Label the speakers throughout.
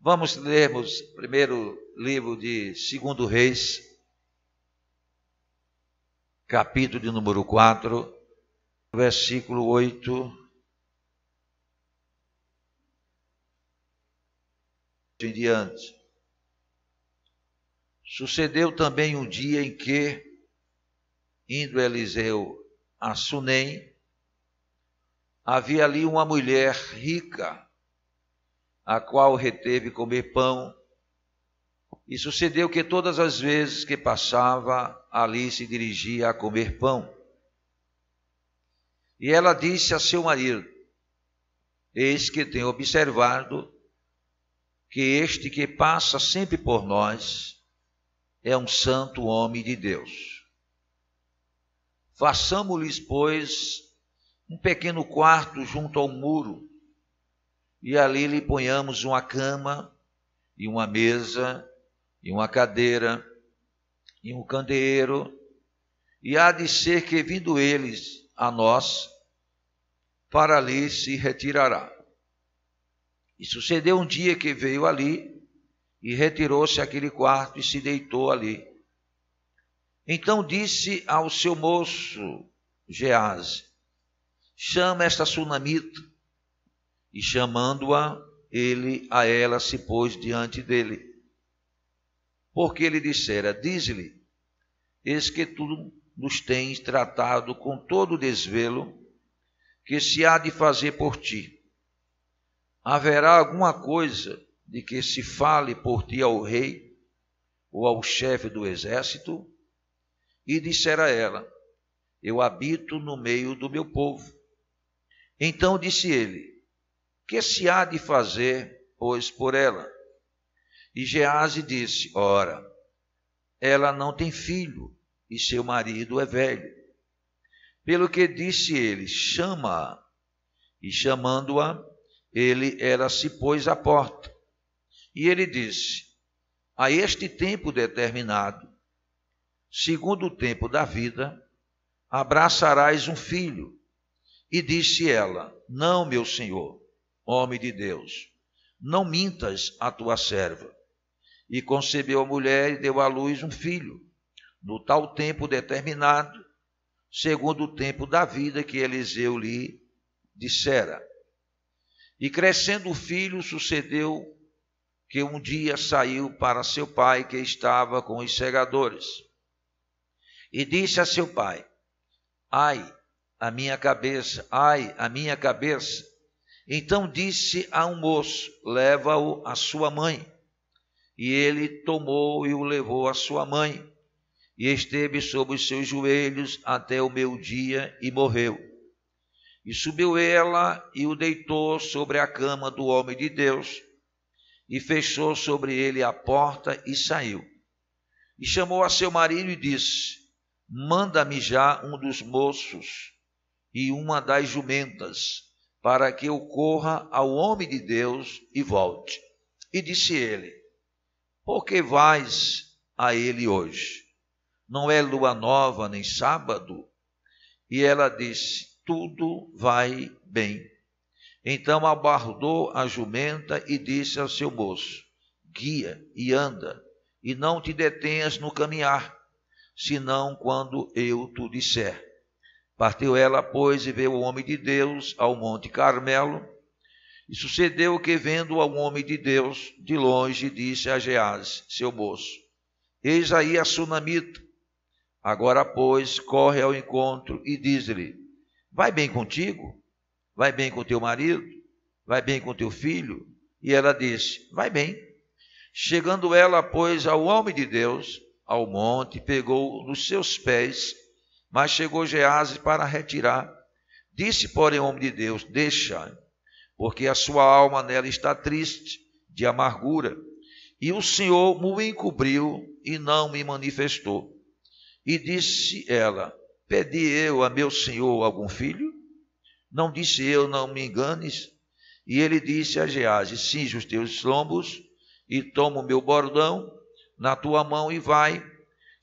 Speaker 1: Vamos lermos primeiro livro de 2 Reis, capítulo de número 4, versículo 8 em diante. Sucedeu também um dia em que, indo Eliseu a Sunem, havia ali uma mulher rica, a qual reteve comer pão, e sucedeu que todas as vezes que passava, ali se dirigia a comer pão. E ela disse a seu marido: eis que tenho observado que este que passa sempre por nós é um santo homem de Deus. Façamo-lhes, pois, um pequeno quarto junto ao muro, e ali lhe ponhamos uma cama, e uma mesa, e uma cadeira, e um candeeiro, e há de ser que, vindo eles a nós, para ali se retirará. E sucedeu um dia que veio ali, e retirou-se àquele quarto, e se deitou ali. Então disse ao seu moço Geazi: chama esta sunamita. E chamando-a, ele a ela se pôs diante dele. Porque ele dissera: dize-lhe, eis que tu nos tens tratado com todo o desvelo que se há de fazer por ti. Haverá alguma coisa de que se fale por ti ao rei ou ao chefe do exército? E dissera ela: eu habito no meio do meu povo. Então disse ele: que se há de fazer, pois, por ela? E Geazi disse: ora, ela não tem filho, e seu marido é velho. Pelo que disse ele: chama-a. E chamando-a, ela se pôs à porta. E ele disse: a este tempo determinado, segundo o tempo da vida, abraçarás um filho. E disse ela: não, meu senhor, homem de Deus, não mintas a tua serva. E concebeu a mulher e deu à luz um filho, no tal tempo determinado, segundo o tempo da vida que Eliseu lhe dissera. E crescendo o filho, sucedeu que um dia saiu para seu pai, que estava com os segadores. E disse a seu pai: ai, a minha cabeça, ai, a minha cabeça. Então disse a um moço: leva-o à sua mãe. E ele tomou e o levou à sua mãe, e esteve sobre os seus joelhos até o meio-dia, e morreu. E subiu ela e o deitou sobre a cama do homem de Deus, e fechou sobre ele a porta e saiu. E chamou a seu marido e disse: manda-me já um dos moços e uma das jumentas, para que eu corra ao homem de Deus e volte. E disse ele: por que vais a ele hoje? Não é lua nova nem sábado? E ela disse: tudo vai bem. Então abordou a jumenta e disse ao seu moço: guia e anda, e não te detenhas no caminhar, senão quando eu te disser. Partiu ela, pois, e veio o homem de Deus ao monte Carmelo. E sucedeu que, vendo ao homem de Deus de longe, disse a Geazi, seu moço: eis aí a sunamita. Agora, pois, corre ao encontro e diz-lhe: vai bem contigo? Vai bem com teu marido? Vai bem com teu filho? E ela disse: vai bem. Chegando ela, pois, ao homem de Deus, ao monte, pegou nos seus pés, mas chegou Geazi para retirar. Disse, porém, o homem de Deus: deixa, porque a sua alma nela está triste, de amargura, e o Senhor me encobriu e não me manifestou. E disse ela: pedi eu a meu senhor algum filho? Não disse eu: não me enganes? E ele disse a Geazi: cinge os teus lombos e toma o meu bordão na tua mão e vai.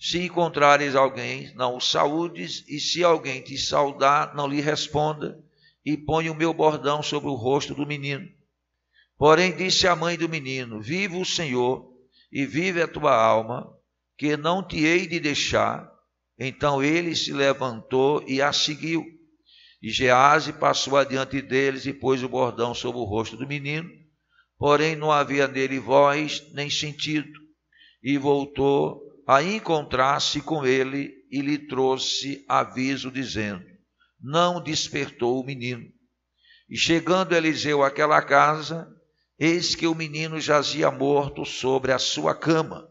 Speaker 1: Se encontrares alguém, não o saúdes, e se alguém te saudar, não lhe responda, e põe o meu bordão sobre o rosto do menino. Porém disse a mãe do menino: vive o Senhor, e vive a tua alma, que não te hei de deixar. Então ele se levantou e a seguiu. E Gease passou adiante deles e pôs o bordão sobre o rosto do menino, porém não havia nele voz nem sentido. E voltou a encontrar-se com ele e lhe trouxe aviso, dizendo: não despertou o menino. E chegando Eliseu àquela casa, eis que o menino jazia morto sobre a sua cama.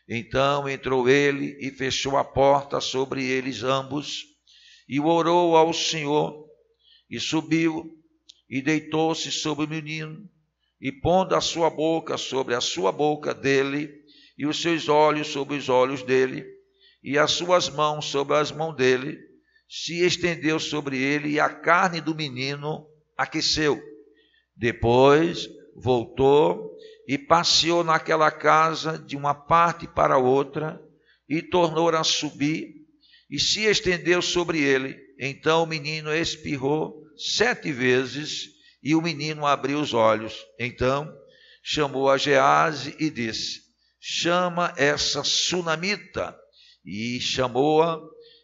Speaker 1: Então entrou ele e fechou a porta sobre eles ambos, e orou ao Senhor, e subiu, e deitou-se sobre o menino, e pondo a sua boca sobre a sua boca dele, e os seus olhos sobre os olhos dele, e as suas mãos sobre as mãos dele, se estendeu sobre ele, e a carne do menino aqueceu. Depois voltou e passeou naquela casa de uma parte para outra, e tornou a subir, e se estendeu sobre ele. Então o menino espirrou 7 vezes, e o menino abriu os olhos. Então chamou a Gease e disse: chama essa sunamita. E chamou-a,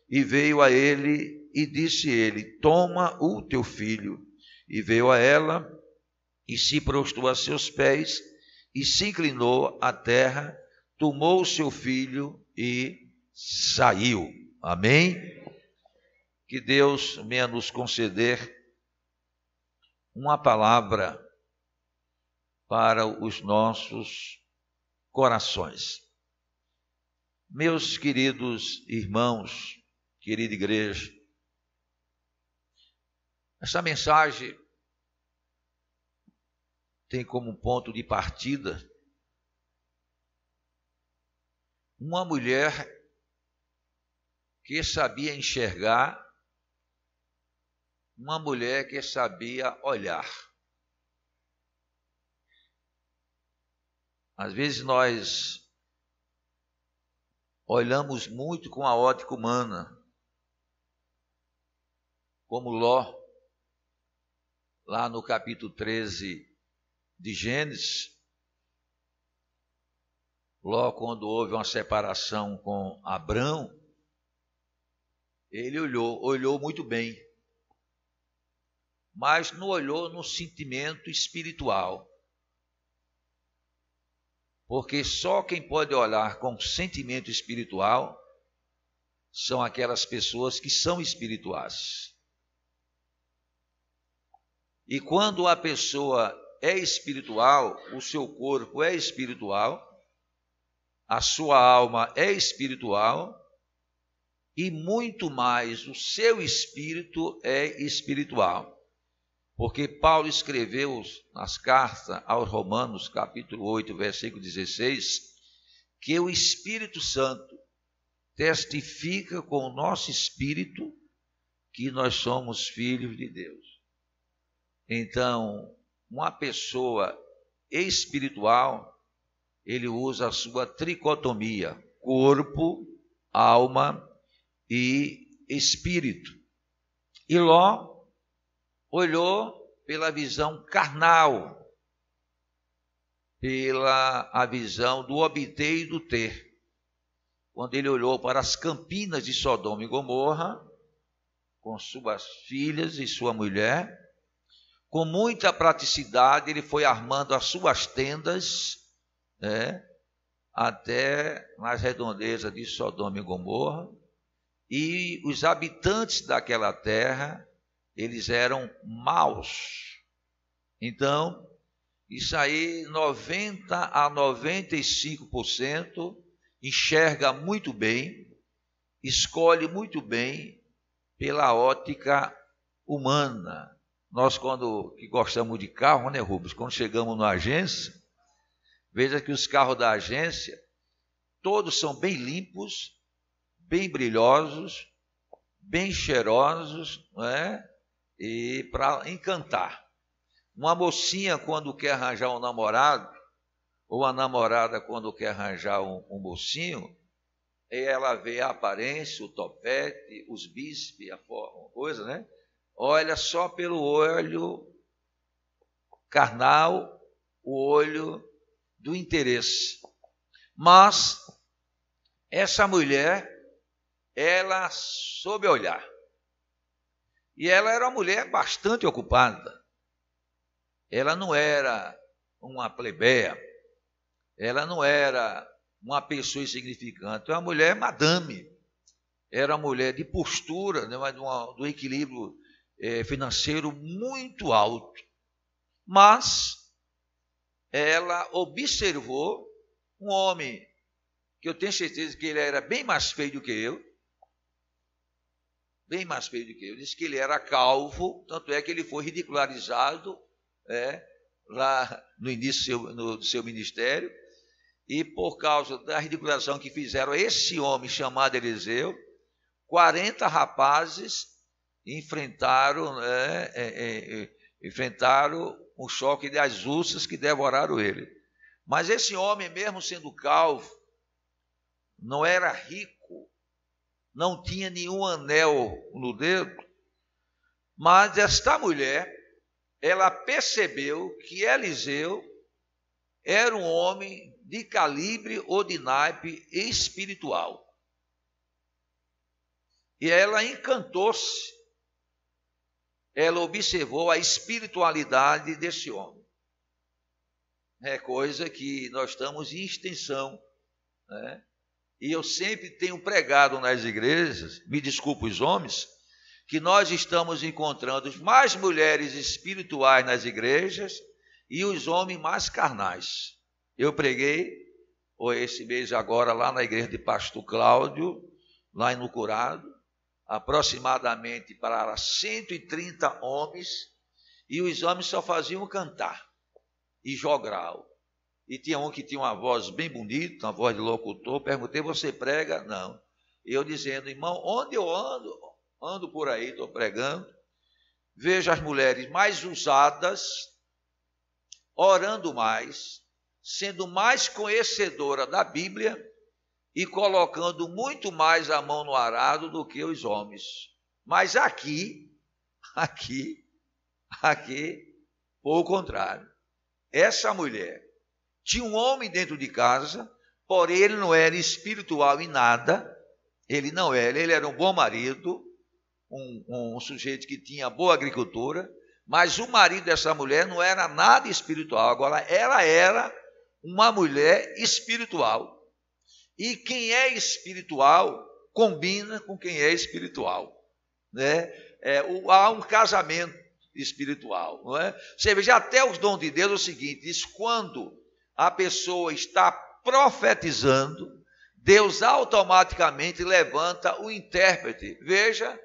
Speaker 1: e veio a ele, e disse ele: toma o teu filho. E veio a ela, e se prostrou a seus pés, e se inclinou à terra, tomou o seu filho e saiu. Amém? Que Deus venha nos conceder uma palavra para os nossos corações. Meus queridos irmãos, querida igreja, essa mensagem tem como ponto de partida uma mulher que sabia enxergar, uma mulher que sabia olhar. Às vezes nós olhamos muito com a ótica humana, como Ló, lá no capítulo 13 de Gênesis. Ló, quando houve uma separação com Abrão, ele olhou muito bem, mas não olhou no sentimento espiritual. Porque só quem pode olhar com sentimento espiritual são aquelas pessoas que são espirituais. E quando a pessoa é espiritual, o seu corpo é espiritual, a sua alma é espiritual, e muito mais o seu espírito é espiritual. Porque Paulo escreveu nas cartas aos Romanos, capítulo 8, versículo 16, que o Espírito Santo testifica com o nosso espírito que nós somos filhos de Deus. Então, uma pessoa espiritual, ele usa a sua tricotomia, corpo, alma e espírito. E Ló olhou pela visão carnal, pela a visão do obter e do ter. Quando ele olhou para as campinas de Sodoma e Gomorra, com suas filhas e sua mulher, com muita praticidade ele foi armando as suas tendas, até nas redondezas de Sodoma e Gomorra, e os habitantes daquela terra, eles eram maus. Então, isso aí 90 a 95% enxerga muito bem, escolhe muito bem pela ótica humana. Nós, quando que gostamos de carro, né, Rubens? Quando chegamos na agência, veja que os carros da agência, todos são bem limpos, bem brilhosos, bem cheirosos, não é? E para encantar. Uma mocinha, quando quer arranjar um namorado, ou a namorada, quando quer arranjar um mocinho, ela vê a aparência, o topete, os bíceps, a coisa, né? Olha só pelo olho carnal o olho do interesse. Mas essa mulher, ela soube olhar. E ela era uma mulher bastante ocupada. Ela não era uma plebeia. Ela não era uma pessoa insignificante. Era uma mulher madame. Era uma mulher de postura, né, do equilíbrio financeiro muito alto. Mas ela observou um homem que eu tenho certeza que ele era bem mais feio do que eu. Bem mais feio do que eu. Disse que ele era calvo, tanto é que ele foi ridicularizado lá no início do seu ministério. E por causa da ridicularização que fizeram a esse homem chamado Eliseu, 40 rapazes enfrentaram o choque das ursas que devoraram ele. Mas esse homem, mesmo sendo calvo, não era rico, não tinha nenhum anel no dedo, mas esta mulher, ela percebeu que Eliseu era um homem de calibre ou de naipe espiritual. E ela encantou-se. Ela observou a espiritualidade desse homem. É coisa que nós estamos em extensão, né? E eu sempre tenho pregado nas igrejas, me desculpe os homens, que nós estamos encontrando mais mulheres espirituais nas igrejas e os homens mais carnais. Eu preguei esse mês agora lá na igreja de Pastor Cláudio, lá no Curado, aproximadamente para 130 homens, e os homens só faziam cantar e jogral. E tinha um que tinha uma voz bem bonita, uma voz de locutor. Perguntei, você prega? Não. Eu dizendo, irmão, onde eu ando por aí, estou pregando, vejo as mulheres mais usadas, orando mais, sendo mais conhecedora da Bíblia e colocando muito mais a mão no arado do que os homens. Mas aqui, foi o contrário. Essa mulher tinha um homem dentro de casa, porém ele não era espiritual em nada, ele era um bom marido, um sujeito que tinha boa agricultura, mas o marido dessa mulher não era nada espiritual. Agora, ela era uma mulher espiritual. E quem é espiritual combina com quem é espiritual, né? Há um casamento espiritual, não é? Você veja, até os dons de Deus é o seguinte, diz, quando a pessoa está profetizando, Deus automaticamente levanta o intérprete. Veja,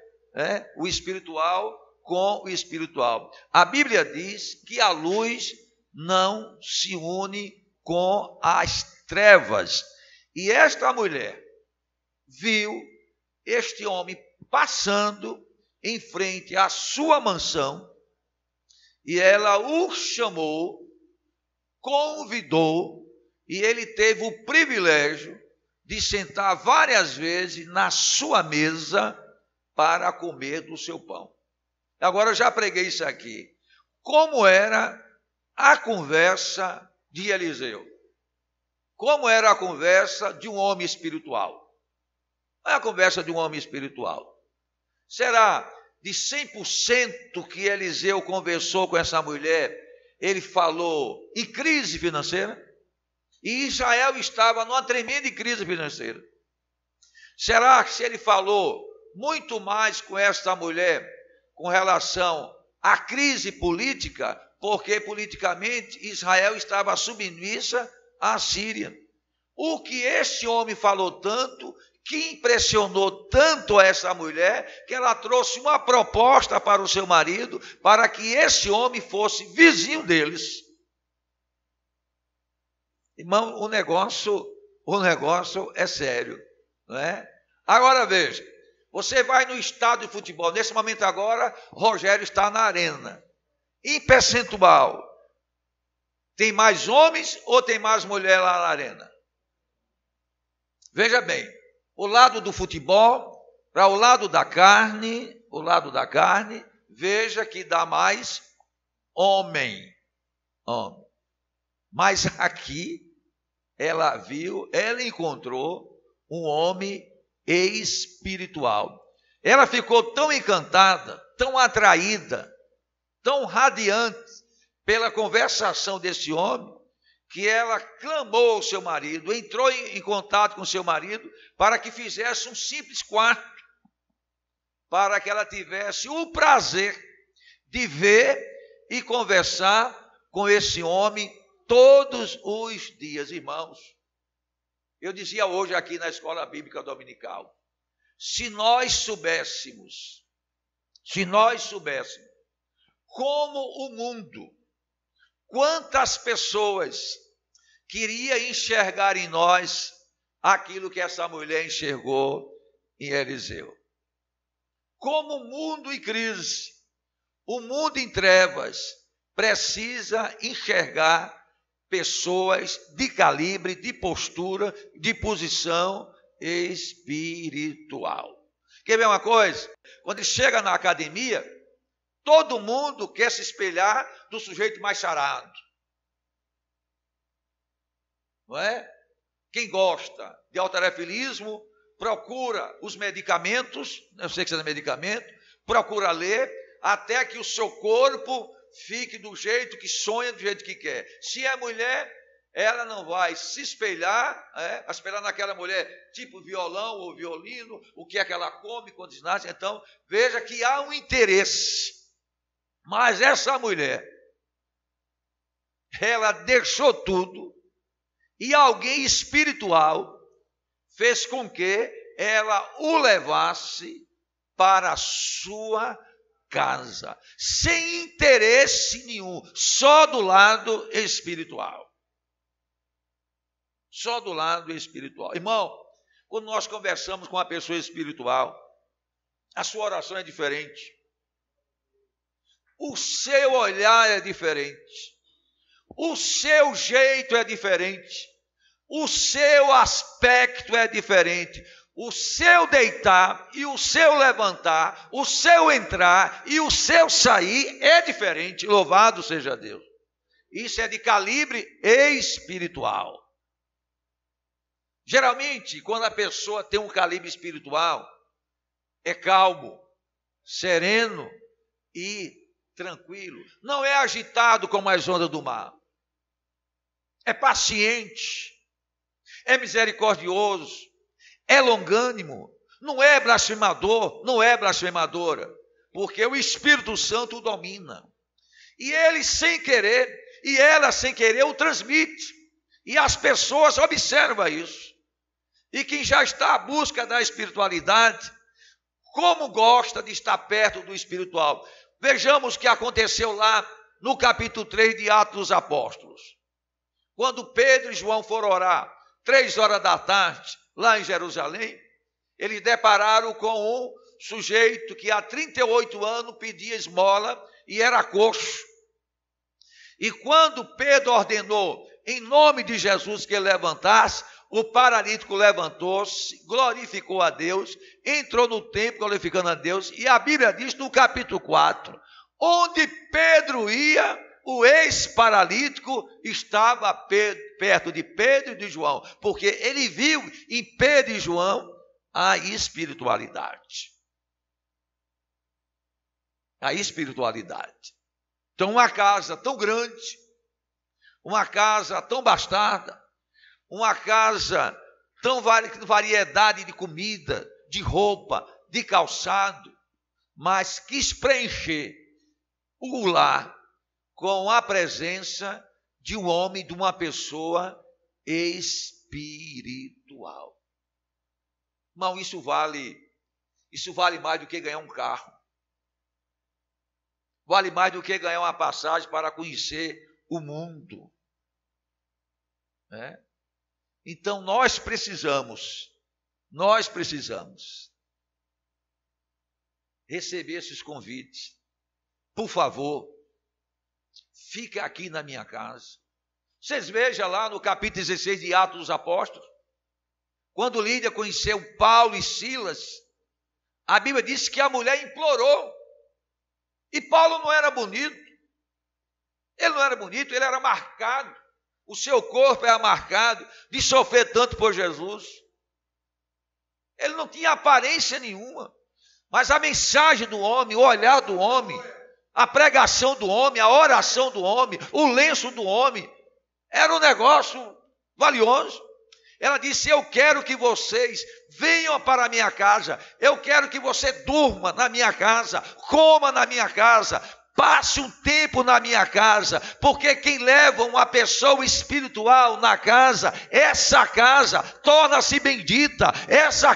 Speaker 1: o espiritual com o espiritual. A Bíblia diz que a luz não se une com as trevas. E esta mulher viu este homem passando em frente à sua mansão, e ela o chamou, convidou, e ele teve o privilégio de sentar várias vezes na sua mesa para comer do seu pão. Agora eu já preguei isso aqui. Como era a conversa de Eliseu? Como era a conversa de um homem espiritual? Qual é a conversa de um homem espiritual? Será de 100% que Eliseu conversou com essa mulher, ele falou em crise financeira? E Israel estava numa tremenda crise financeira. Será que se ele falou muito mais com esta mulher com relação à crise política, porque politicamente Israel estava submissa à Síria? O que esse homem falou tanto, que impressionou tanto essa mulher, que ela trouxe uma proposta para o seu marido, para que esse homem fosse vizinho deles. Irmão, o negócio é sério, não é? Agora veja, você vai no estádio de futebol, nesse momento agora, Rogério está na arena. Em percentual, tem mais homens ou tem mais mulher lá na arena? Veja bem, o lado do futebol, para o lado da carne, veja que dá mais homem. Mas aqui ela encontrou um homem espiritual. Ela ficou tão encantada, tão atraída, tão radiante pela conversação desse homem, que ela clamou ao seu marido, entrou em contato com seu marido, para que fizesse um simples quarto, para que ela tivesse o prazer de ver e conversar com esse homem todos os dias. Irmãos, eu dizia hoje aqui na escola bíblica dominical, se nós soubéssemos como o mundo, quantas pessoas queriam enxergar em nós aquilo que essa mulher enxergou em Eliseu. Como o mundo em crise, o mundo em trevas, precisa enxergar pessoas de calibre, de postura, de posição espiritual. Quer ver uma coisa? Quando chega na academia, todo mundo quer se espelhar do sujeito mais sarado. Não é? Quem gosta de halterofilismo procura os medicamentos, eu sei que você é medicamento, procura ler até que o seu corpo fique do jeito que sonha, do jeito que quer. Se é mulher, ela não vai se espelhar naquela mulher tipo violão ou violino, o que é que ela come quando nasce. Então, veja que há um interesse. Mas essa mulher, ela deixou tudo e alguém espiritual fez com que ela o levasse para a sua casa, sem interesse nenhum, só do lado espiritual. Só do lado espiritual. Irmão, quando nós conversamos com uma pessoa espiritual, a sua oração é diferente. O seu olhar é diferente. O seu jeito é diferente. O seu aspecto é diferente. O seu deitar e o seu levantar, o seu entrar e o seu sair é diferente. Louvado seja Deus. Isso é de calibre espiritual. Geralmente, quando a pessoa tem um calibre espiritual, é calmo, sereno e tranquilo. Não é agitado como as ondas do mar. É paciente, é misericordioso, é longânimo, não é blasfemador, não é blasfemadora, porque o Espírito Santo o domina. E ele sem querer, e ela sem querer, o transmite. E as pessoas observam isso. E quem já está à busca da espiritualidade, como gosta de estar perto do espiritual. Vejamos o que aconteceu lá no capítulo 3 de Atos dos Apóstolos. Quando Pedro e João foram orar, 3 horas da tarde, lá em Jerusalém, eles depararam com um sujeito que há 38 anos pedia esmola e era coxo. E quando Pedro ordenou, em nome de Jesus, que ele levantasse, o paralítico levantou-se, glorificou a Deus, entrou no templo glorificando a Deus, e a Bíblia diz no capítulo 4, onde Pedro ia, o ex-paralítico estava perto de Pedro e de João, porque ele viu em Pedro e João a espiritualidade. A espiritualidade. Então, uma casa tão grande, uma casa tão bastarda, uma casa tão variedade de comida, de roupa, de calçado, mas quis preencher o lar com a presença de um homem, de uma pessoa espiritual. Irmão, isso vale mais do que ganhar um carro. Vale mais do que ganhar uma passagem para conhecer o mundo. Né? Então, nós precisamos receber esses convites. Por favor, fique aqui na minha casa. Vocês vejam lá no capítulo 16 de Atos dos Apóstolos, quando Lídia conheceu Paulo e Silas, a Bíblia diz que a mulher implorou. E Paulo não era bonito. Ele não era bonito, ele era marcado. O seu corpo é marcado de sofrer tanto por Jesus. Ele não tinha aparência nenhuma, mas a mensagem do homem, o olhar do homem, a pregação do homem, a oração do homem, o lenço do homem, era um negócio valioso. Ela disse: eu quero que vocês venham para a minha casa, eu quero que você durma na minha casa, coma na minha casa, passe um tempo na minha casa, porque quem leva uma pessoa espiritual na casa, essa casa torna-se bendita, essa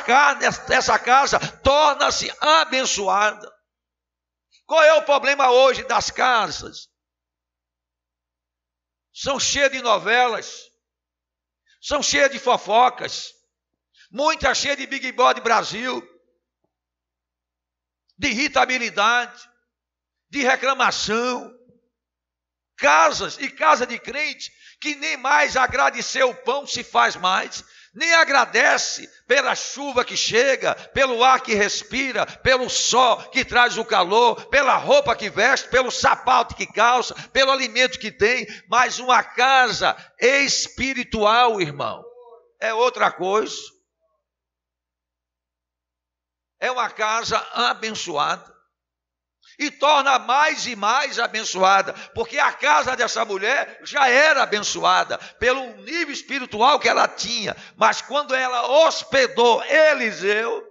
Speaker 1: casa torna-se abençoada. Qual é o problema hoje das casas? São cheias de novelas, são cheias de fofocas, muitas cheias de Big Brother Brasil, de irritabilidade, de reclamação. Casas e casa de crente que nem mais agradecer o pão se faz mais, nem agradece pela chuva que chega, pelo ar que respira, pelo sol que traz o calor, pela roupa que veste, pelo sapato que calça, pelo alimento que tem. Mas uma casa espiritual, irmão, é outra coisa. É uma casa abençoada. E torna mais e mais abençoada, porque a casa dessa mulher já era abençoada pelo nível espiritual que ela tinha. Mas quando ela hospedou Eliseu,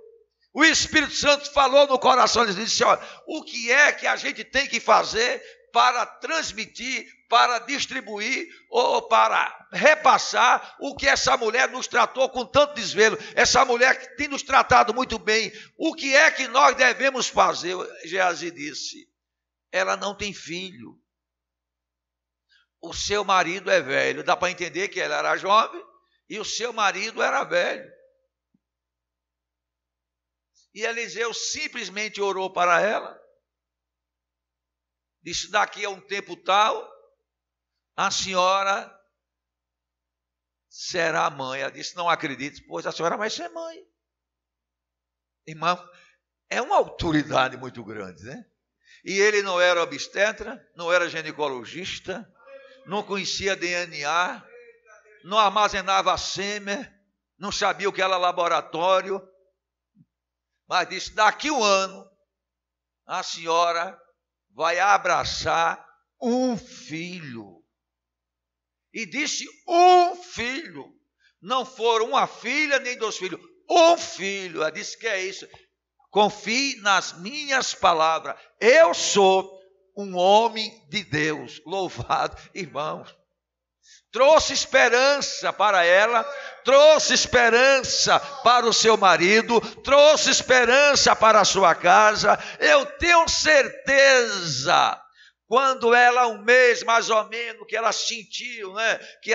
Speaker 1: o Espírito Santo falou no coração dele e disse: olha, o que é que a gente tem que fazer para transmitir, para distribuir ou para repassar o que essa mulher nos tratou com tanto desvelo, essa mulher que tem nos tratado muito bem, o que é que nós devemos fazer? Geazi disse: ela não tem filho, o seu marido é velho. Dá para entender que ela era jovem e o seu marido era velho. E Eliseu simplesmente orou para ela, disse: daqui a um tempo tal, a senhora será mãe. Ela disse: não acredito, pois a senhora vai ser mãe. Irmão, é uma autoridade muito grande, né? E ele não era obstetra, não era ginecologista, não conhecia DNA, não armazenava sêmen, não sabia o que era laboratório, mas disse: daqui um ano, a senhora vai abraçar um filho. E disse: um filho. Não foram uma filha nem 2 filhos, um filho. Ela disse: que é isso? Confie nas minhas palavras. Eu sou um homem de Deus. Louvado, irmãos. Trouxe esperança para ela, trouxe esperança para o seu marido, trouxe esperança para a sua casa. Eu tenho certeza, quando ela, um mês mais ou menos, que ela sentiu, né, que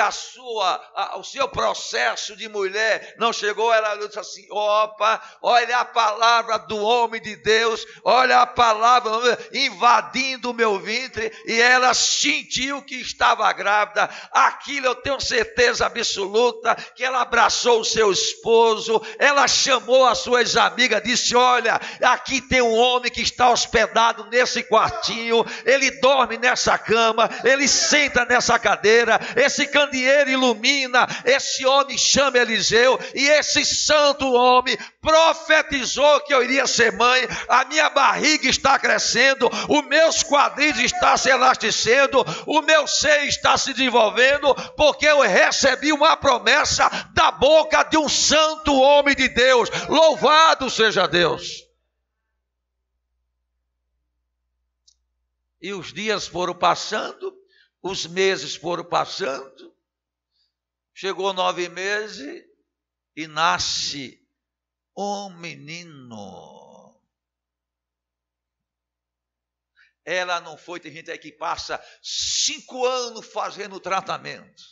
Speaker 1: o seu processo de mulher não chegou, ela disse assim: opa, olha a palavra do homem de Deus, olha a palavra invadindo o meu ventre, e ela sentiu que estava grávida. Aquilo eu tenho certeza absoluta, que ela abraçou o seu esposo, ela chamou as suas amigas, disse: olha, aqui tem um homem que está hospedado nesse quartinho, ele dorme nessa cama, ele senta nessa cadeira, esse candeeiro ilumina, esse homem chama Eliseu, e esse santo homem profetizou que eu iria ser mãe. A minha barriga está crescendo, os meus quadris estão se elastecendo, o meu seio está se desenvolvendo, porque eu recebi uma promessa da boca de um santo homem de Deus. Louvado seja Deus. E os dias foram passando, os meses foram passando, chegou 9 meses e nasce um menino. Ela não foi, tem gente aí que passa 5 anos fazendo tratamento.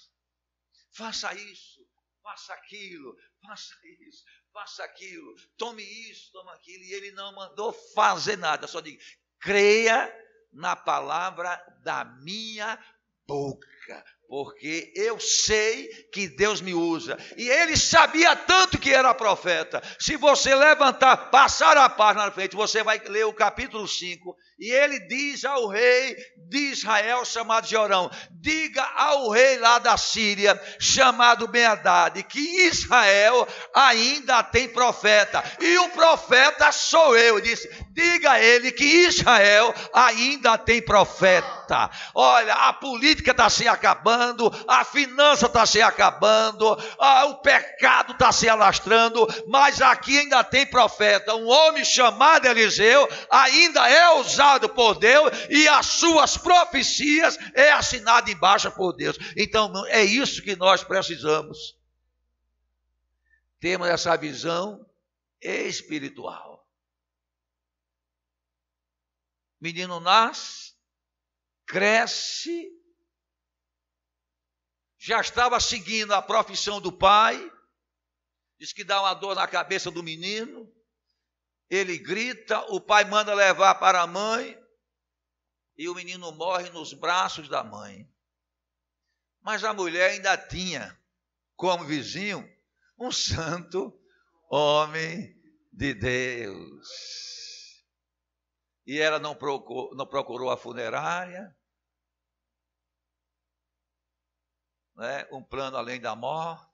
Speaker 1: Faça isso, faça aquilo, faça isso, faça aquilo, tome isso, tome aquilo. E ele não mandou fazer nada, só diga: creia na palavra da minha boca. fraca, porque eu sei que Deus me usa. E ele sabia tanto que era profeta. Se você levantar, passar a página na frente, você vai ler o capítulo 5, e ele diz ao rei de Israel, chamado Jorão, diga ao rei lá da Síria, chamado Ben-Hadad, que Israel ainda tem profeta, e o profeta sou eu. Disse, diga a ele que Israel ainda tem profeta. Olha, a política está se acabando, a finança está se acabando, o pecado está se alastrando, mas aqui ainda tem profeta. Um homem chamado Eliseu ainda é usado por Deus, e as suas profecias é assinado embaixo por Deus. Então é isso que nós precisamos. Temos essa visão espiritual. Menino nasce, cresce, já estava seguindo a profissão do pai, diz que dá uma dor na cabeça do menino, ele grita, o pai manda levar para a mãe, e o menino morre nos braços da mãe. Mas a mulher ainda tinha como vizinho um santo homem de Deus. E ela não procurou a funerária, né? Um plano além da morte,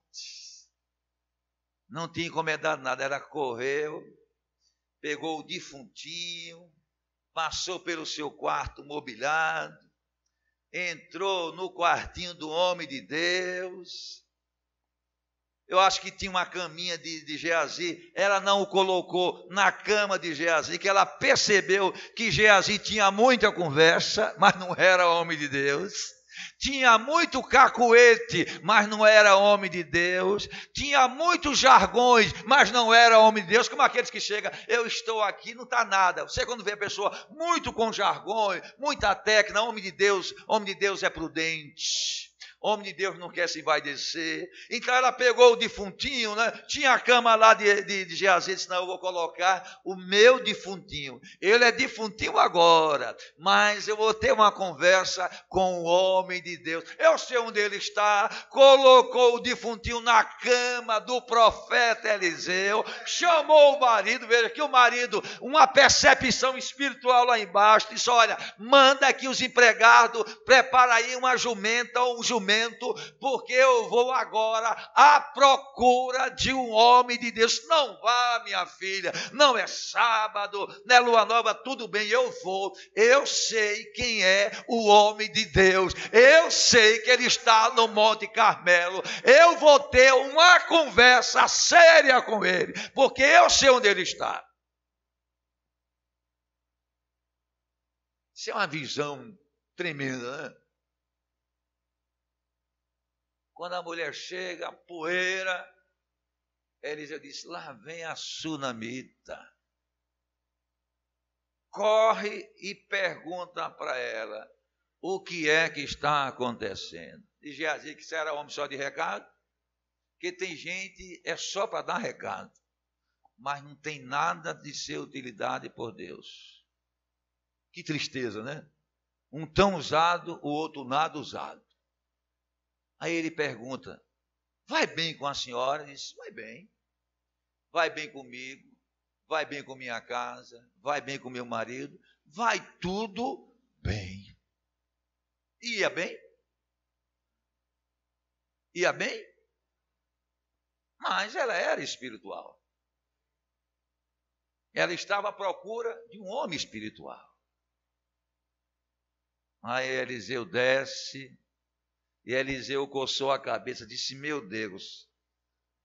Speaker 1: não tinha encomendado nada, ela correu, pegou o defuntinho, passou pelo seu quarto mobiliado, entrou no quartinho do homem de Deus. Eu acho que tinha uma caminha de Geazi, ela não o colocou na cama de Geazi, que ela percebeu que Geazi tinha muita conversa, mas não era homem de Deus. Tinha muito cacuete, mas não era homem de Deus. Tinha muitos jargões, mas não era homem de Deus. Como aqueles que chegam, eu estou aqui, não está nada. Você quando vê a pessoa muito com jargões, muita técnica, homem de Deus é prudente. Homem de Deus não quer se envaidecer. Então ela pegou o defuntinho, né? Tinha a cama lá de Geazi, disse, não, eu vou colocar o meu defuntinho. Ele é defuntinho agora, mas eu vou ter uma conversa com o homem de Deus. Eu sei onde ele está. Colocou o defuntinho na cama do profeta Eliseu, chamou o marido, veja que o marido, uma percepção espiritual lá embaixo, disse, olha, manda aqui os empregados, prepara aí uma jumenta ou um jumento, porque eu vou agora à procura de um homem de Deus. Não vá, minha filha, não é sábado, não é lua nova, tudo bem, eu vou. Eu sei quem é o homem de Deus, eu sei que ele está no Monte Carmelo, eu vou ter uma conversa séria com ele, porque eu sei onde ele está. Isso é uma visão tremenda, né? Quando a mulher chega, a poeira, Eliseu disse, lá vem a sunamita. Corre e pergunta para ela o que é que está acontecendo. E Geazi, que você era homem só de recado, porque tem gente, é só para dar recado, mas não tem nada de ser utilidade por Deus. Que tristeza, né? Um tão usado, o outro nada usado. Aí ele pergunta, vai bem com a senhora? Ele diz, vai bem. Vai bem comigo, vai bem com minha casa, vai bem com meu marido, vai tudo bem. Ia bem? Ia bem? Mas ela era espiritual. Ela estava à procura de um homem espiritual. Aí Eliseu desce, e Eliseu coçou a cabeça, disse, meu Deus,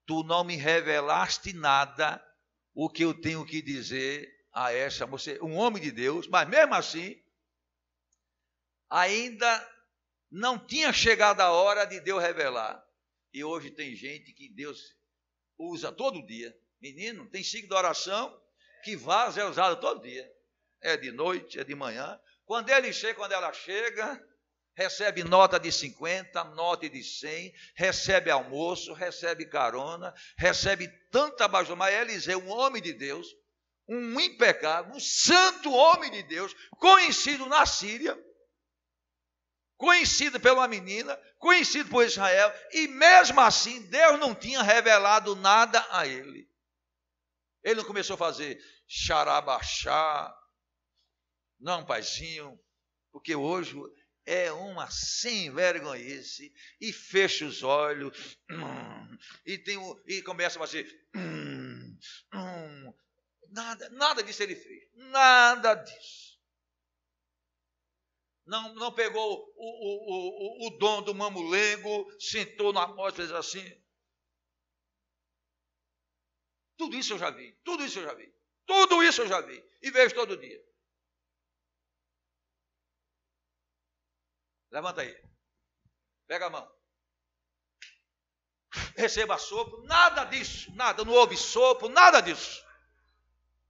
Speaker 1: tu não me revelaste nada o que eu tenho que dizer a essa moça, um homem de Deus, mas mesmo assim, ainda não tinha chegado a hora de Deus revelar. E hoje tem gente que Deus usa todo dia. Menino, tem ciclo de oração que vaso é usado todo dia. É de noite, é de manhã. Quando ela chega, recebe nota de 50, nota de 100, recebe almoço, recebe carona, recebe tanta bajula. Mas Eliseu, um homem de Deus, um impecável, um santo homem de Deus, conhecido na Síria, conhecido por uma menina, conhecido por Israel, e mesmo assim Deus não tinha revelado nada a ele. Ele não começou a fazer xarabaxá, não, paizinho, porque hoje é uma sem vergonhice, e fecha os olhos, e começa a fazer, nada disso ele fez, nada disso. Não pegou o dom do mamulengo, sentou na porta e fez assim. Tudo isso eu já vi, tudo isso eu já vi, e vejo todo dia. Levanta aí, pega a mão, receba sopro, nada disso, nada, não houve sopro, nada disso,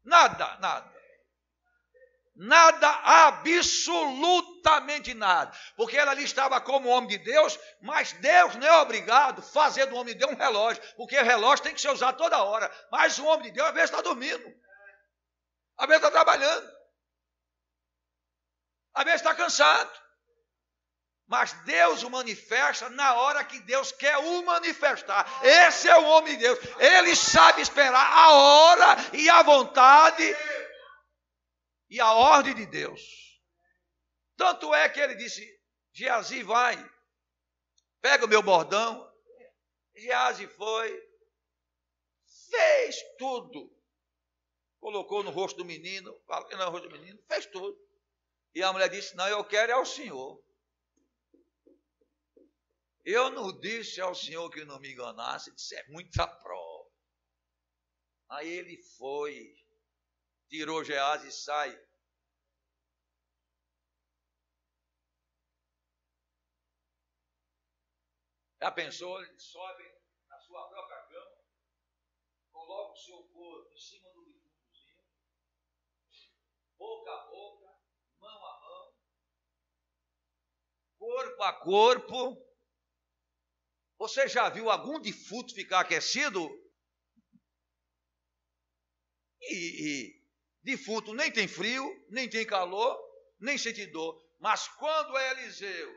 Speaker 1: nada, absolutamente nada, porque ela ali estava como homem de Deus, mas Deus não é obrigado a fazer do homem de Deus um relógio, porque o relógio tem que ser usado toda hora, mas o homem de Deus às vezes está dormindo, às vezes está trabalhando, às vezes está cansado, mas Deus o manifesta na hora que Deus quer o manifestar. Esse é o homem de Deus, ele sabe esperar a hora e a vontade e a ordem de Deus. Tanto é que ele disse, Geazi, vai, pega o meu bordão. Geazi foi, fez tudo, colocou no rosto do menino, fez tudo. E a mulher disse, não, eu quero é o Senhor. Eu não disse ao Senhor que não me enganasse, disse, é muita prova. Aí ele foi, tirou Geazi e sai. Já pensou? Ele sobe na sua própria cama, coloca o seu corpo em cima do defuntozinho, boca a boca, mão a mão, corpo a corpo. Você já viu algum defunto ficar aquecido? E defunto nem tem frio, nem tem calor, nem sente dor. Mas quando Eliseu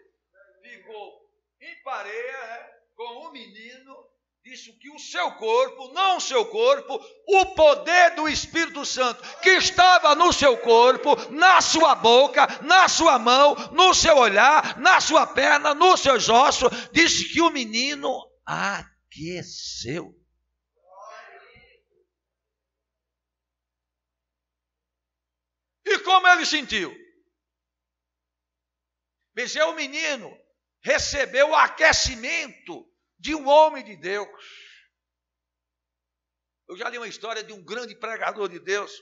Speaker 1: ficou em pareia com o menino, disse que o seu corpo, não o seu corpo, o poder do Espírito Santo que estava no seu corpo, na sua boca, na sua mão, no seu olhar, na sua perna, nos seus ossos, disse que o menino aqueceu. E como ele sentiu? Veja, o menino recebeu o aquecimento de um homem de Deus. Eu já li uma história de um grande pregador de Deus.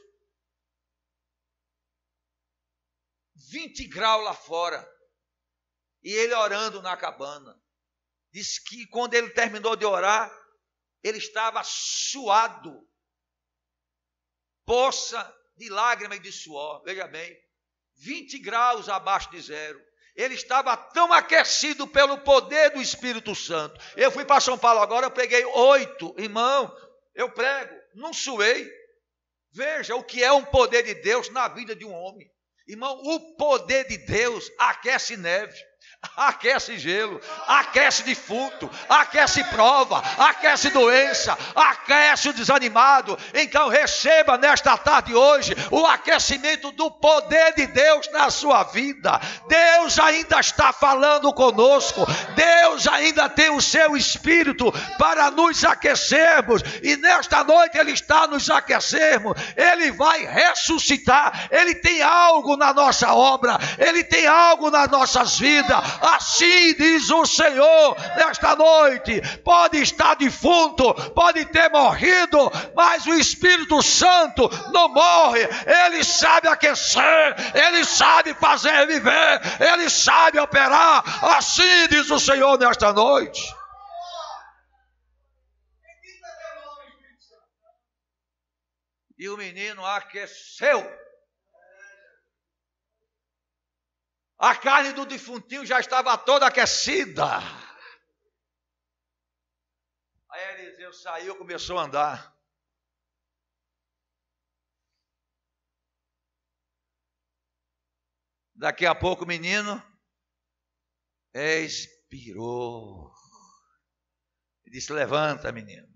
Speaker 1: 20 graus lá fora. E ele orando na cabana. Diz que quando ele terminou de orar, ele estava suado. Poça de lágrimas e de suor. Veja bem, 20 graus abaixo de zero. Ele estava tão aquecido pelo poder do Espírito Santo. Eu fui para São Paulo agora, eu peguei 8, irmão, eu prego, não suei. Veja o que é um poder de Deus na vida de um homem. Irmão, o poder de Deus aquece neve, aquece gelo, aquece defunto, aquece prova, aquece doença, aquece o desanimado. Então receba nesta tarde hoje o aquecimento do poder de Deus na sua vida. Deus ainda está falando conosco, Deus ainda tem o seu Espírito para nos aquecermos, e nesta noite Ele está nos aquecermos. Ele vai ressuscitar, Ele tem algo na nossa obra, Ele tem algo nas nossas vidas. Assim diz o Senhor nesta noite. Pode estar defunto, pode ter morrido, mas o Espírito Santo não morre. Ele sabe aquecer, Ele sabe fazer viver, Ele sabe operar. Assim diz o Senhor nesta noite. E o menino aqueceu. A carne do defuntinho já estava toda aquecida. Aí Eliseu saiu e começou a andar. Daqui a pouco o menino expirou. E disse: levanta, menino.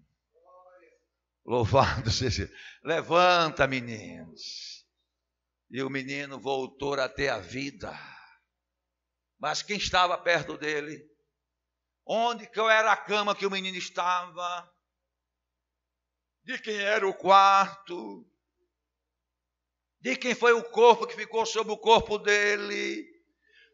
Speaker 1: Louvado seja. Levanta, meninos. E o menino voltou a ter a vida. Mas quem estava perto dele? Onde que era a cama que o menino estava? De quem era o quarto? De quem foi o corpo que ficou sobre o corpo dele?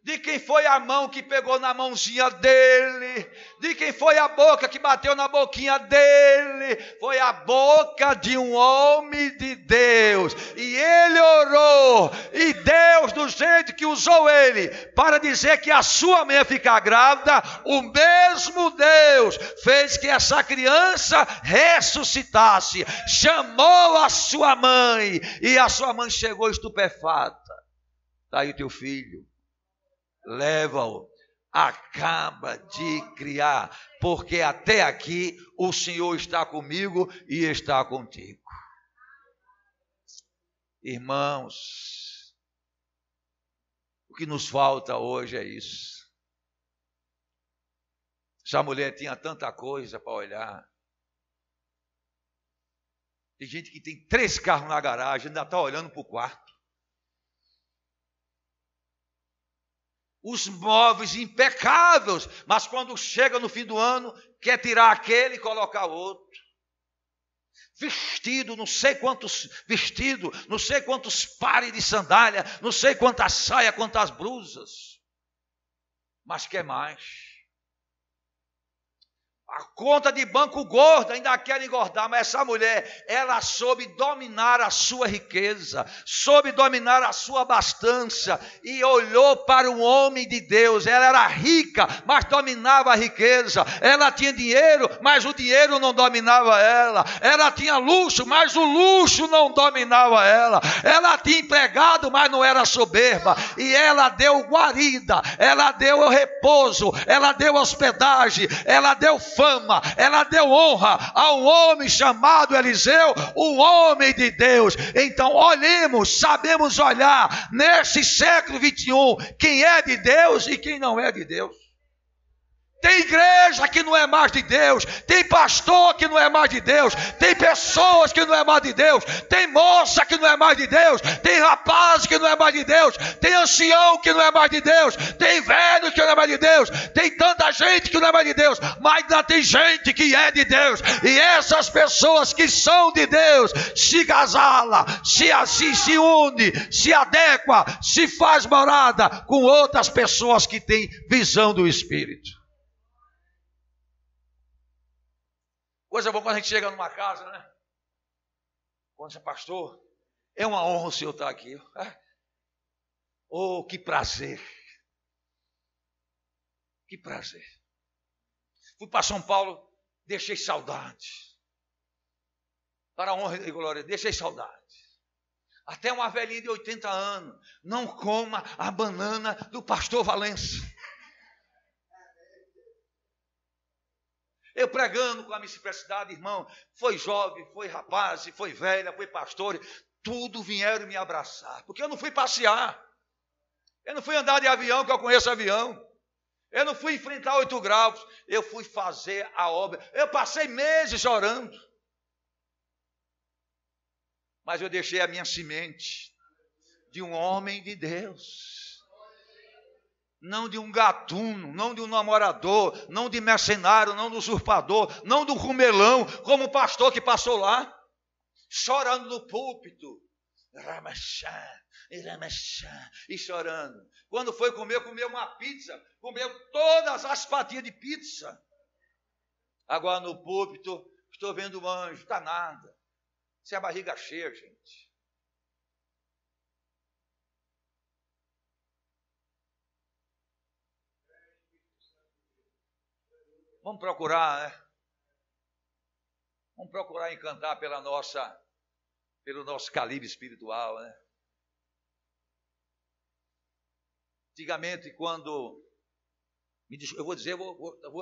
Speaker 1: De quem foi a mão que pegou na mãozinha dele? De quem foi a boca que bateu na boquinha dele? Foi a boca de um homem de Deus. E ele orou. E Deus, do jeito que usou ele para dizer que a sua mãe ia ficar grávida, o mesmo Deus fez que essa criança ressuscitasse. Chamou a sua mãe. E a sua mãe chegou estupefata. Está aí teu filho. Leva-o, acaba de criar, porque até aqui o Senhor está comigo e está contigo. Irmãos, o que nos falta hoje é isso. Essa mulher tinha tanta coisa para olhar. Tem gente que tem 3 carros na garagem, ainda está olhando para o quarto. Os móveis impecáveis, mas quando chega no fim do ano, quer tirar aquele e colocar outro. Vestido, não sei quantos vestidos, não sei quantos pares de sandália, não sei quantas saias, quantas blusas. Mas quer mais. A conta de banco gorda, ainda quer engordar, mas essa mulher, ela soube dominar a sua riqueza, soube dominar a sua abastança e olhou para um homem de Deus. Ela era rica, mas dominava a riqueza. Ela tinha dinheiro, mas o dinheiro não dominava ela. Ela tinha luxo, mas o luxo não dominava ela. Ela tinha empregado, mas não era soberba. E ela deu guarida, ela deu repouso, ela deu hospedagem, ela deu fama, ela deu honra a um homem chamado Eliseu, um homem de Deus. Então olhemos, sabemos olhar nesse século 21 quem é de Deus e quem não é de Deus. Tem igreja que não é mais de Deus, tem pastor que não é mais de Deus, tem pessoas que não é mais de Deus, tem moça que não é mais de Deus, tem rapaz que não é mais de Deus, tem ancião que não é mais de Deus, tem velho que não é mais de Deus, tem tanta gente que não é mais de Deus, mas ainda tem gente que é de Deus. E essas pessoas que são de Deus se agasalha, se une, se adequa, se faz morada com outras pessoas que têm visão do Espírito. Coisa boa quando a gente chega numa casa, né? Quando você é pastor, é uma honra o senhor estar aqui. Oh, que prazer. Que prazer. Fui para São Paulo, deixei saudade. Para a honra e glória, deixei saudade. Até uma velhinha de 80 anos, não coma a banana do pastor Valença. Eu pregando com a minha simplicidade, irmão, foi jovem, foi rapaz, foi velha, foi pastor, tudo vieram me abraçar, porque eu não fui passear, eu não fui andar de avião, que eu conheço avião, eu não fui enfrentar 8 graus, eu fui fazer a obra, eu passei meses orando, mas eu deixei a minha semente de um homem de Deus. Não de um gatuno, não de um namorador, não de mercenário, não de usurpador, não de um rumelão, como o pastor que passou lá, chorando no púlpito, e chorando. Quando foi comer, comeu uma pizza, comeu todas as fatias de pizza. Agora no púlpito, estou vendo o anjo, está nada. Isso é a barriga cheia, gente. Vamos procurar, né? Vamos procurar encantar pelo nosso calibre espiritual, né? Antigamente, quando... Eu vou dizer,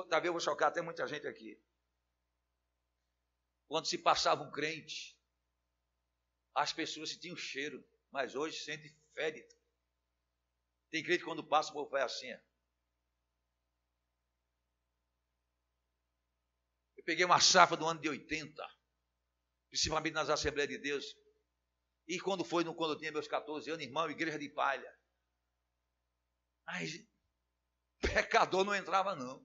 Speaker 1: talvez eu vou chocar até muita gente aqui. Quando se passava um crente, as pessoas sentiam cheiro, mas hoje sentem fede. Tem crente que quando passa, o povo vai assim, ó. Eu peguei uma safra do ano de 80, principalmente nas Assembleias de Deus. E quando eu tinha meus 14 anos, irmão, igreja de palha. Mas pecador não entrava, não.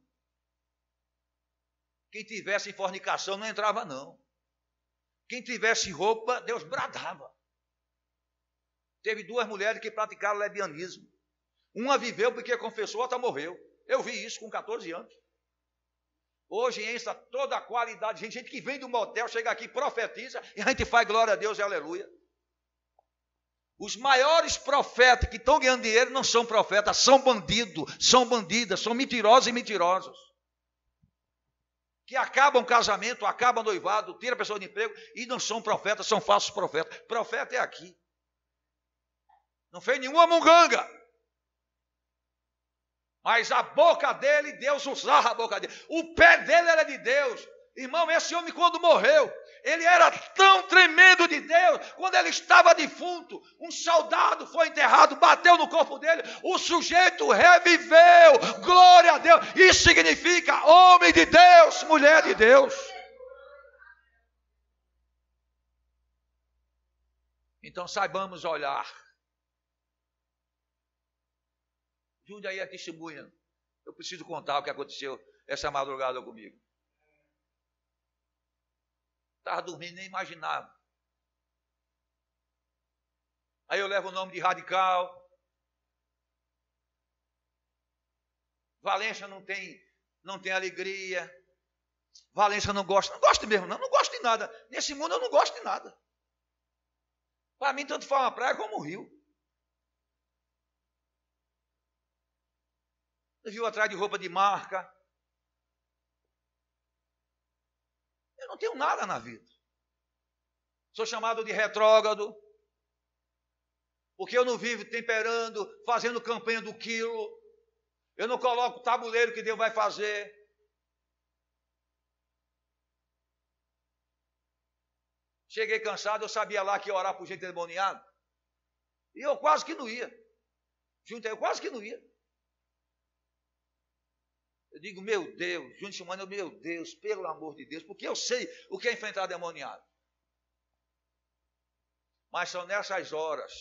Speaker 1: Quem tivesse em fornicação não entrava, não. Quem tivesse roupa, Deus bradava. Teve 2 mulheres que praticaram lesbianismo. Uma viveu porque confessou, a outra morreu. Eu vi isso com 14 anos. Hoje entra toda a qualidade de gente que vem do motel, chega aqui, profetiza, e a gente faz glória a Deus e aleluia. Os maiores profetas que estão ganhando dinheiro não são profetas, são bandidos, são bandidas, são mentirosos e mentirosos. Que acabam casamento, acabam noivado, tiram a pessoa de emprego e não são profetas, são falsos profetas. Profeta é aqui. Não fez nenhuma munganga. Mas a boca dele, Deus usava a boca dele. O pé dele era de Deus. Irmão, esse homem quando morreu, ele era tão tremendo de Deus, quando ele estava defunto, um soldado foi enterrado, bateu no corpo dele, o sujeito reviveu, glória a Deus. Isso significa homem de Deus, mulher de Deus. Então saibamos olhar. Jundiaí é testemunha. Eu preciso contar o que aconteceu essa madrugada comigo. Estava dormindo, nem imaginava. Aí eu levo o nome de radical. Valência não tem alegria. Valência não gosta. Não gosto mesmo, não gosto de nada. Nesse mundo eu não gosto de nada. Para mim, tanto faz uma praia como um rio. Você viu atrás de roupa de marca? Eu não tenho nada na vida. Sou chamado de retrógrado, porque eu não vivo temperando, fazendo campanha do quilo. Eu não coloco o tabuleiro que Deus vai fazer. Cheguei cansado, eu sabia lá que ia orar por gente endemoniada. E eu quase que não ia. Eu quase que não ia. Eu digo, meu Deus, Júnior chamando, meu Deus, pelo amor de Deus, porque eu sei o que é enfrentar demoniado. Mas são nessas horas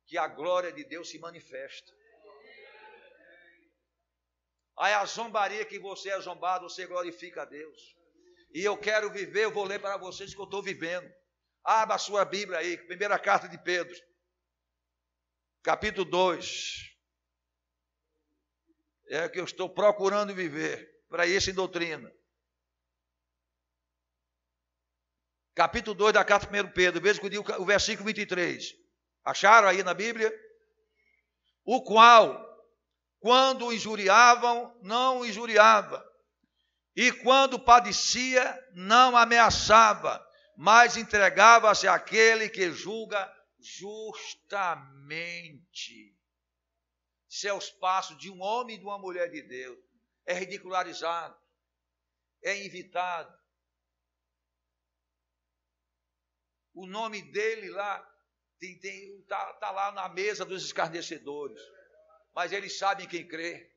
Speaker 1: que a glória de Deus se manifesta. Aí a zombaria que você é zombado, você glorifica a Deus. E eu quero viver, eu vou ler para vocês que eu estou vivendo. Abra a sua Bíblia aí, primeira carta de Pedro, capítulo 2. É o que eu estou procurando viver, para isso em doutrina. Capítulo 2 da carta de 1 Pedro, veja o versículo 23. Acharam aí na Bíblia? O qual, quando o injuriavam, não o injuriava. E quando padecia, não ameaçava, mas entregava-se àquele que julga justamente. Seus passos de um homem e de uma mulher de Deus. É ridicularizado. É invitado. O nome dele lá está lá na mesa dos escarnecedores. Mas eles sabem quem crê.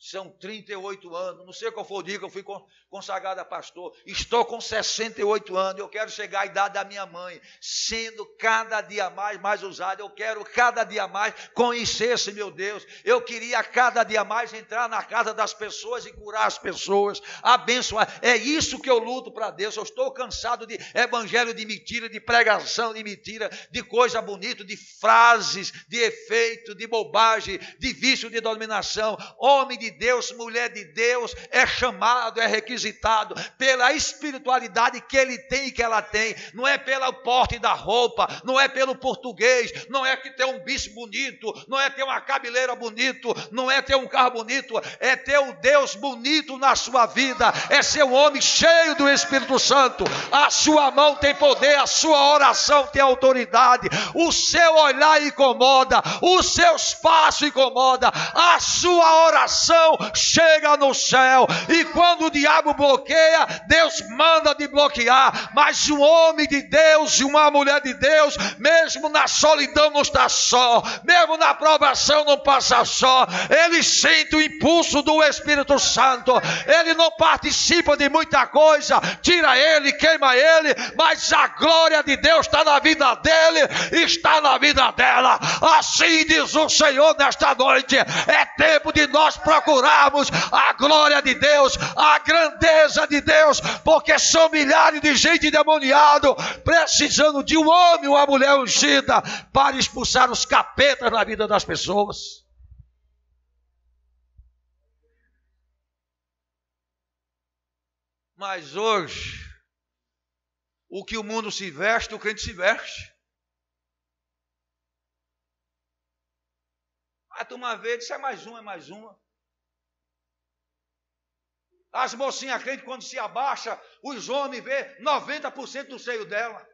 Speaker 1: São 38 anos, não sei qual foi o dia que eu fui consagrado a pastor. Estou com 68 anos, eu quero chegar à idade da minha mãe, sendo cada dia mais usado. Eu quero cada dia mais conhecer esse meu Deus. Eu queria cada dia mais entrar na casa das pessoas e curar as pessoas, abençoar. É isso que eu luto para Deus. Eu estou cansado de evangelho de mentira, de pregação de mentira, de coisa bonita, de frases, de efeito, de bobagem, de vício de dominação. Homem de Deus, mulher de Deus, é chamado, é requisitado pela espiritualidade que ele tem e que ela tem. Não é pelo porte da roupa, não é pelo português, não é que ter um bicho bonito, não é ter uma cabeleira bonito, não é ter um carro bonito, é ter o Deus bonito na sua vida, é ser um homem cheio do Espírito Santo. A sua mão tem poder, a sua oração tem autoridade, o seu olhar incomoda, os seus passos incomoda, a sua oração unção chega no céu. E quando o diabo bloqueia, Deus manda desbloquear. Mas um homem de Deus e uma mulher de Deus, mesmo na solidão não está só, mesmo na provação não passa só. Ele sente o impulso do Espírito Santo. Ele não participa de muita coisa, tira ele, queima ele, mas a glória de Deus está na vida dele, está na vida dela. Assim diz o Senhor nesta noite: é tempo de nós procurarmos a glória de Deus, a grandeza de Deus, porque são milhares de gente endemoniado precisando de um homem ou uma mulher ungida para expulsar os capetas na vida das pessoas. Mas hoje, o que o mundo se veste, o crente se veste. A turma vê, diz, é mais uma, é mais uma. As mocinhas crentes, quando se abaixa, os homens vê 90% do seio dela.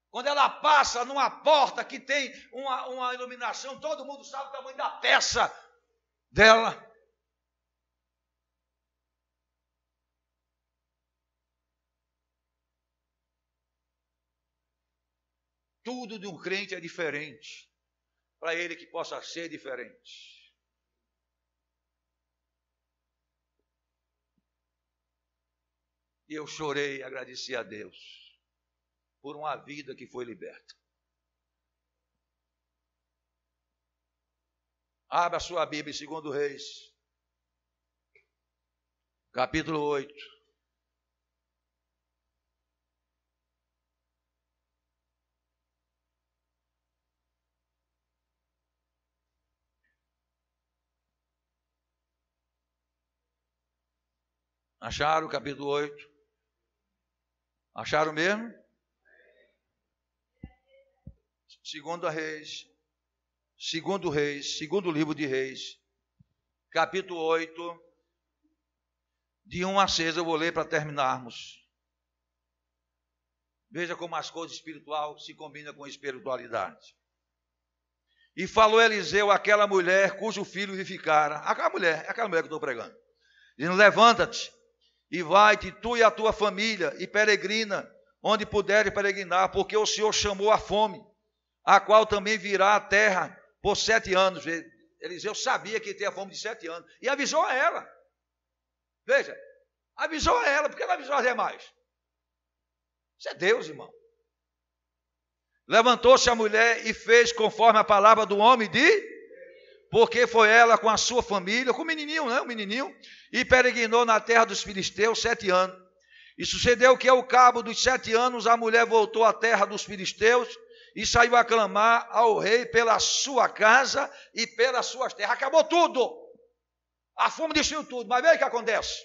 Speaker 1: Quando ela passa numa porta que tem uma iluminação, todo mundo sabe o tamanho da peça dela. Tudo de um crente é diferente, para ele que possa ser diferente. E eu chorei e agradeci a Deus por uma vida que foi liberta. Abra sua Bíblia em 2 Reis, capítulo 8. Acharam o capítulo 8? Acharam mesmo? 2 Reis, segundo livro de Reis, capítulo 8, de 1 a 6, eu vou ler para terminarmos. Veja como as coisas espirituais se combinam com a espiritualidade. E falou Eliseu àquela mulher cujo filho vivificara. Aquela mulher que eu estou pregando. Dizendo: levanta-te e vai-te, tu e a tua família, e peregrina, onde puderes peregrinar, porque o Senhor chamou a fome, a qual também virá à terra por 7 anos. Eliseu sabia que tinha fome de 7 anos, e avisou a ela. Veja, avisou a ela, porque ela avisou as demais. Isso é Deus, irmão. Levantou-se a mulher e fez conforme a palavra do homem porque foi ela com a sua família, com o menininho, né? O menininho, e peregrinou na terra dos filisteus 7 anos. E sucedeu que ao cabo dos 7 anos a mulher voltou à terra dos filisteus e saiu a clamar ao rei pela sua casa e pelas suas terras. Acabou tudo. A fome destruiu tudo. Mas veja o que acontece.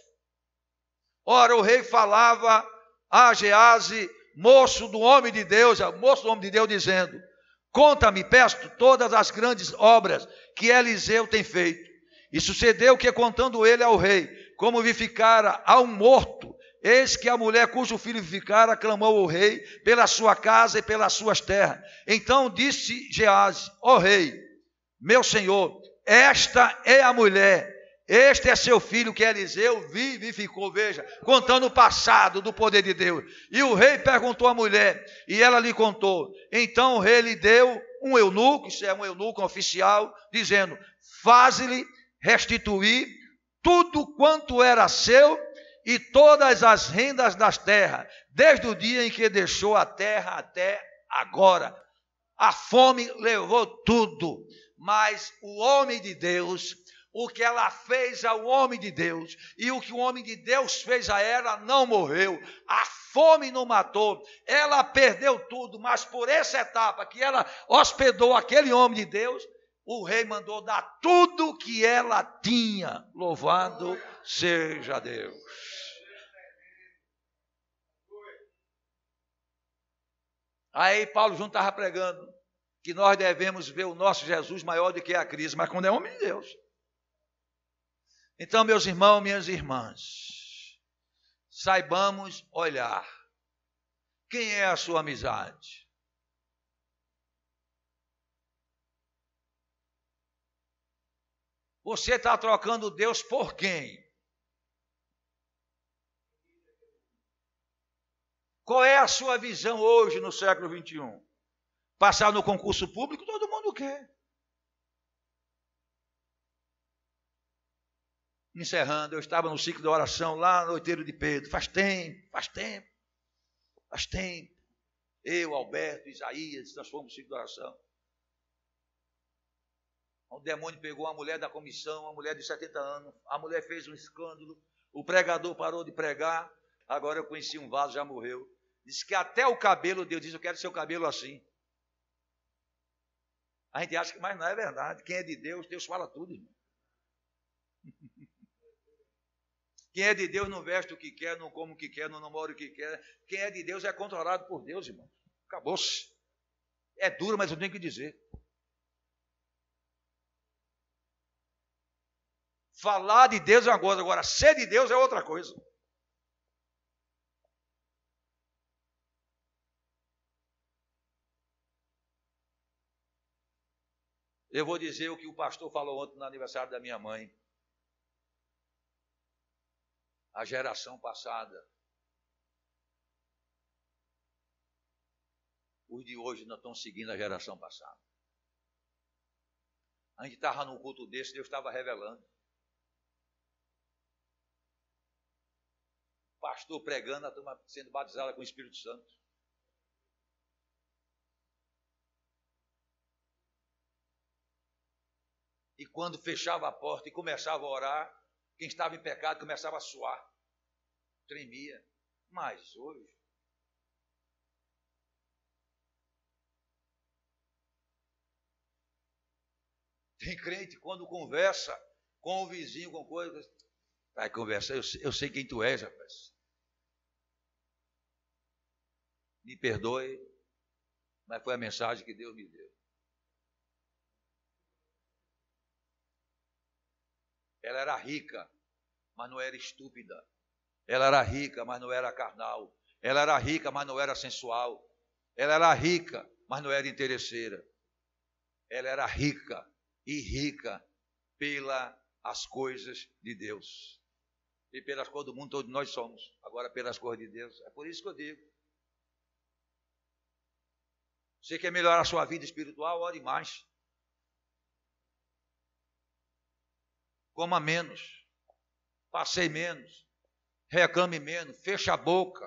Speaker 1: Ora, o rei falava a Geazi, moço do homem de Deus, dizendo: conta-me, peço, todas as grandes obras que Eliseu tem feito. E sucedeu que, contando ele ao rei como vivificara a um morto, eis que a mulher cujo filho vivificara clamou ao rei pela sua casa e pelas suas terras. Então disse Geazi: ó rei, meu senhor, esta é a mulher, este é seu filho que Eliseu vivificou. Veja, contando o passado do poder de Deus. E o rei perguntou à mulher, e ela lhe contou. Então o rei lhe deu um eunuco, isso é um eunuco, um oficial, dizendo: faze-lhe restituir tudo quanto era seu e todas as rendas das terras, desde o dia em que deixou a terra até agora. A fome levou tudo, mas o homem de Deus, o que ela fez ao homem de Deus e o que o homem de Deus fez a ela, não morreu. A fome não matou, ela perdeu tudo, mas por essa etapa que ela hospedou aquele homem de Deus, o rei mandou dar tudo que ela tinha. Louvado seja Deus. Aí Paulo junto estava pregando que nós devemos ver o nosso Jesus maior do que a crise, mas quando é homem de Deus. Então, meus irmãos, minhas irmãs, saibamos olhar. Quem é a sua amizade? Você está trocando Deus por quem? Qual é a sua visão hoje no século 21? Passar no concurso público, todo mundo quer. Encerrando, eu estava no ciclo da oração lá no Outeiro de Pedro. Faz tempo. Eu, Alberto, Isaías, nós fomos no ciclo da oração. O demônio pegou uma mulher da comissão, uma mulher de 70 anos. A mulher fez um escândalo. O pregador parou de pregar. Agora eu conheci um vaso, já morreu. Diz que até o cabelo, Deus diz, eu quero seu cabelo assim. A gente acha que, mas não é verdade. Quem é de Deus, Deus fala tudo, irmão. Quem é de Deus não veste o que quer, não come o que quer, não namora o que quer. Quem é de Deus é controlado por Deus, irmão. Acabou-se. É duro, mas eu tenho que dizer. Falar de Deus é uma coisa, agora ser de Deus é outra coisa. Eu vou dizer o que o pastor falou ontem no aniversário da minha mãe. A geração passada, os de hoje não estão seguindo a geração passada. A gente estava num culto desse, Deus estava revelando. Pastor pregando, a turma sendo batizada com o Espírito Santo. E quando fechava a porta e começava a orar, quem estava em pecado começava a suar, tremia. Mas hoje, tem crente quando conversa com o vizinho, com coisas, vai conversar, eu sei quem tu és, rapaz. Me perdoe, mas foi a mensagem que Deus me deu. Ela era rica, mas não era estúpida. Ela era rica, mas não era carnal. Ela era rica, mas não era sensual. Ela era rica, mas não era interesseira. Ela era rica pelas coisas de Deus. E pelas coisas do mundo, todos nós somos. Agora, pelas coisas de Deus. É por isso que eu digo. Você quer melhorar a sua vida espiritual? Ore mais. Coma menos, passeie menos, reclame menos, feche a boca.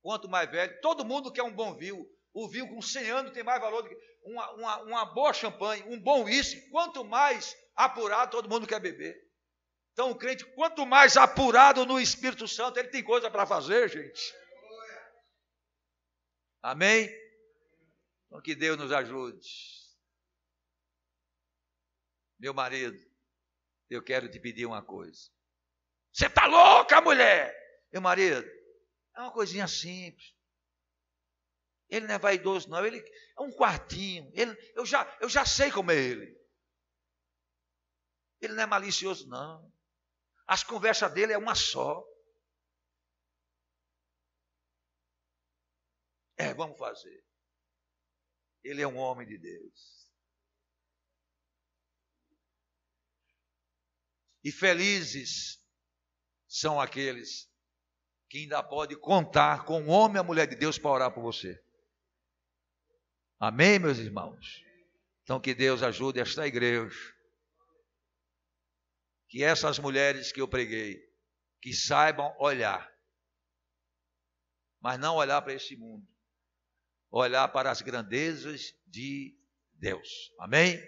Speaker 1: Quanto mais velho, todo mundo quer um bom vinho. O vinho com 100 anos tem mais valor do que uma boa champanhe, um bom uísque. Quanto mais apurado, todo mundo quer beber. Então o crente, quanto mais apurado no Espírito Santo, ele tem coisa para fazer, gente. Amém? Então que Deus nos ajude. Meu marido, eu quero te pedir uma coisa. Você está louca, mulher? Meu marido, é uma coisinha simples. Ele não é vaidoso, não. Ele é um quartinho. Eu já sei como é ele. Ele não é malicioso, não. As conversas dele é uma só. Vamos fazer. Ele é um homem de Deus. E felizes são aqueles que ainda podem contar com o homem e a mulher de Deus para orar por você. Amém, meus irmãos? Então que Deus ajude esta igreja. Que essas mulheres que eu preguei, que saibam olhar. Mas não olhar para esse mundo. Olhar para as grandezas de Deus. Amém?